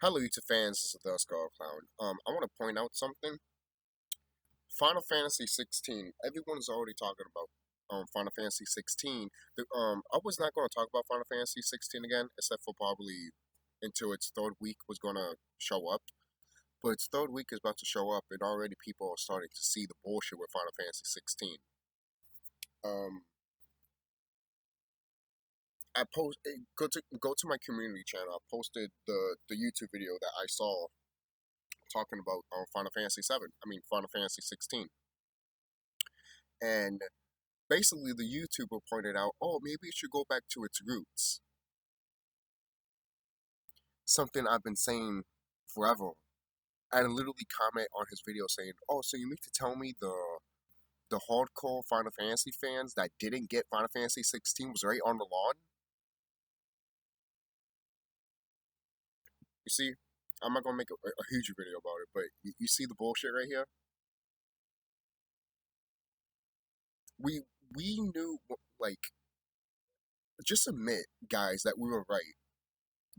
Hello, YouTube fans. This is TheSkullKlown. I want to point out something. Final Fantasy 16. Everyone is already talking about Final Fantasy 16. I was not going to talk about Final Fantasy 16 again, except for probably until its third week was going to show up. But its third week is about to show up, and already people are starting to see the bullshit with Final Fantasy 16. I post go to my community channel. I posted the YouTube video that I saw talking about Final Fantasy 7. I mean Final Fantasy 16. And basically the YouTuber pointed out, oh, maybe it should go back to its roots. Something I've been saying forever. I literally comment on his video saying, oh, so you mean to tell me the hardcore Final Fantasy fans that didn't get Final Fantasy 16 was right on the lawn? You see, I'm not gonna make a huge video about it, but you see the bullshit right here? We we knew, like, just admit, guys, that we were right.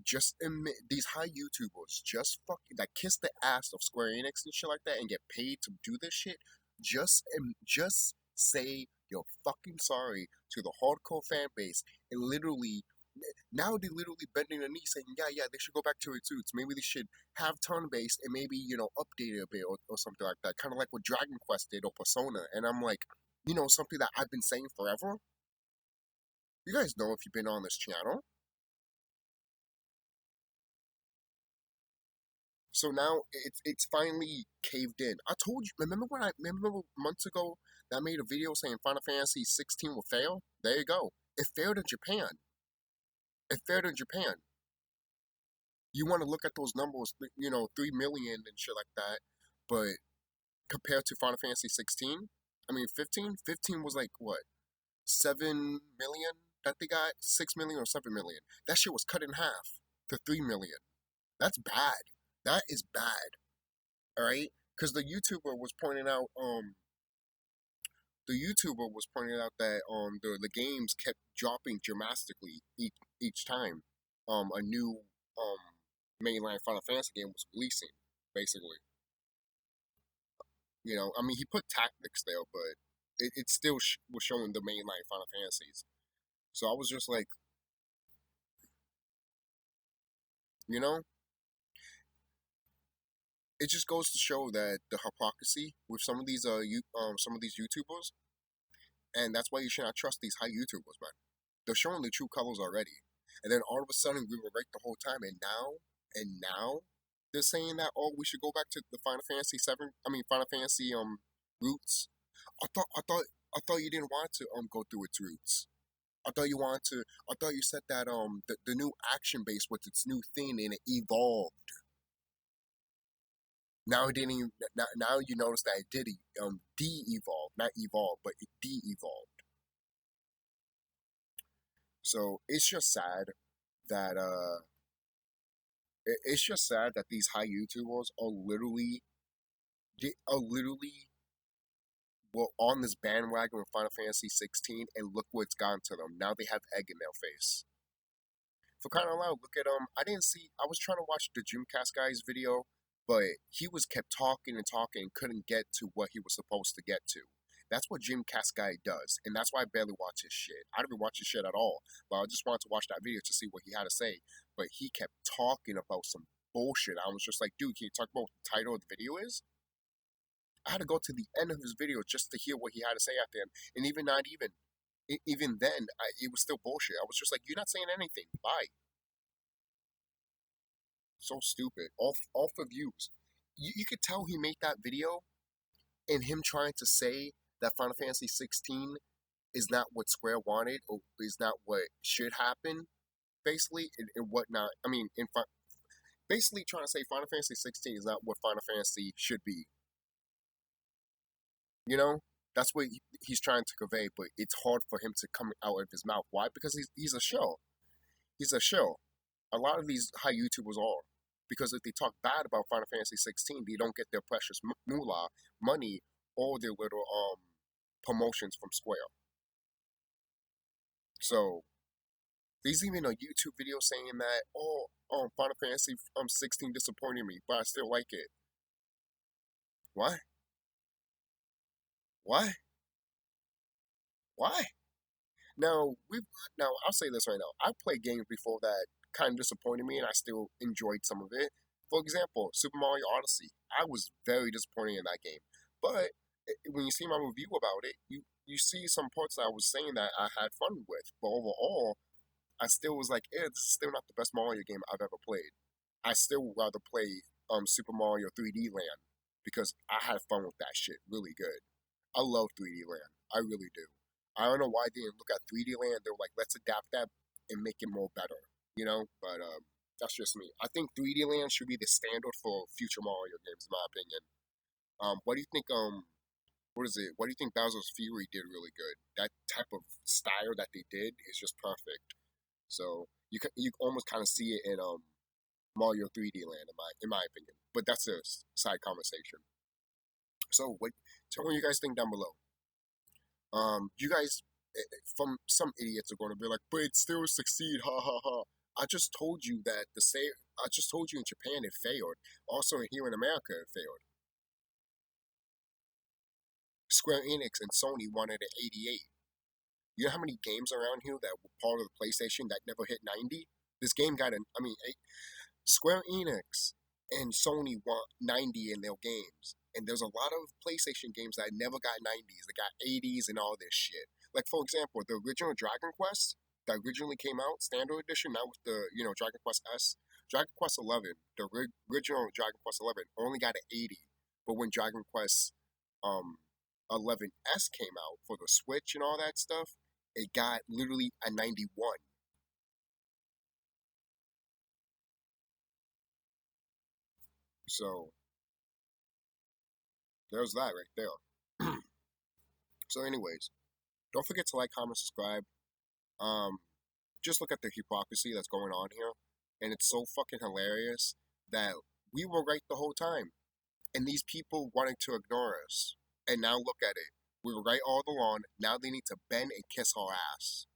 Just admit, these high YouTubers just fucking that kiss the ass of Square Enix and shit like that and get paid to do this shit. Just say you're fucking sorry to the hardcore fan base, and literally now they're literally bending the knee saying, yeah, they should go back to its roots. Maybe they should have turn based and maybe, update it a bit, or something like that. Kind of like what Dragon Quest did or Persona. And I'm like, something that I've been saying forever. You guys know if you've been on this channel. So now it's finally caved in. I told you. Remember months ago that I made a video saying Final Fantasy 16 will fail? There you go. It failed in Japan. It failed in Japan. You want to look at those numbers, 3 million and shit like that, but compared to Final Fantasy 16, I mean 15. 15 was like what, 7 million that they got, 6 million or 7 million. That shit was cut in half to 3 million. That's bad. That is bad. All right, because the YouTuber was pointing out that the games kept dropping dramatically each time a new mainline Final Fantasy game was releasing. Basically, I mean, he put tactics there, but it still was showing the mainline Final Fantasies. So I was just like, you know, it just goes to show that the hypocrisy with some of these YouTubers, and that's why you should not trust these high YouTubers, man. They're showing the true colors already, and then all of a sudden we were right the whole time, and now they're saying that, oh, we should go back to the Final Fantasy roots. I thought you didn't want to go through its roots. I thought you said that the new action base was its new thing and it evolved. Now it didn't even, now you notice that it did de-evolve, not evolve, but it de-evolved. So it's just sad that these high YouTubers are literally well on this bandwagon with Final Fantasy 16, and look what it's gotten to them. Now they have egg in their face. For crying out loud, look at I was trying to watch the Dreamcast guy's video, but he was kept talking and talking and couldn't get to what he was supposed to get to. That's what Dreamcast guy does, and that's why I barely watch his shit. I don't even watch his shit at all, but I just wanted to watch that video to see what he had to say. But he kept talking about some bullshit. I was just like, dude, can you talk about what the title of the video is? I had to go to the end of his video just to hear what he had to say at the end, and even then, it was still bullshit. I was just like, you're not saying anything. Bye. So stupid. All for views. You could tell he made that video in him trying to say that Final Fantasy 16 is not what Square wanted or is not what should happen, basically, and whatnot. I mean, basically trying to say Final Fantasy 16 is not what Final Fantasy should be. That's what he's trying to convey, but it's hard for him to come out of his mouth. Why? Because he's a shill. He's a shill. A lot of these high YouTubers are. Because if they talk bad about Final Fantasy 16, they don't get their precious moolah, money, or their little promotions from Square. So There's even a YouTube video saying that, oh, Final Fantasy 16 disappointed me, but I still like it. What? What? Why? Now now I'll say this right now. I've played games before that kind of disappointed me, and I still enjoyed some of it. For example, Super Mario Odyssey. I was very disappointed in that game, but when you see my review about it, you see some parts that I was saying that I had fun with. But overall, I still was like, this is still not the best Mario game I've ever played. I still would rather play Super Mario 3D Land because I had fun with that shit really good. I love 3D Land. I really do. I don't know why they didn't look at 3D Land. They were like, let's adapt that and make it more better, you know? But that's just me. I think 3D Land should be the standard for future Mario games, in my opinion. What do you think? What is it? What do you think Bowser's Fury did really good? That type of style that they did is just perfect. So you almost kind of see it in Mario 3D Land, in my opinion. But that's a side conversation. So what? Tell me what you guys think down below. You guys, from some idiots are going to be like, but it still succeed, ha ha ha. I just told you that I just told you in Japan it failed. Also here in America it failed. Square Enix and Sony wanted an 88. You know how many games around here that were part of the PlayStation that never hit 90? This game got an, I mean, Square Enix and Sony want 90 in their games. And there's a lot of PlayStation games that never got 90s. They got 80s and all this shit. Like, for example, the original Dragon Quest that originally came out, standard edition, not with the, Dragon Quest S. Dragon Quest 11, the original Dragon Quest 11 only got an 80. But when Dragon Quest um 11S came out for the Switch and all that stuff, it got literally a 91. So there's that right there. So, anyways, don't forget to like, comment, subscribe. Um, just look at the hypocrisy that's going on here, and it's so fucking hilarious that we were right the whole time, and these people wanting to ignore us. And now look at it. We were right all along. Now they need to bend and kiss our ass.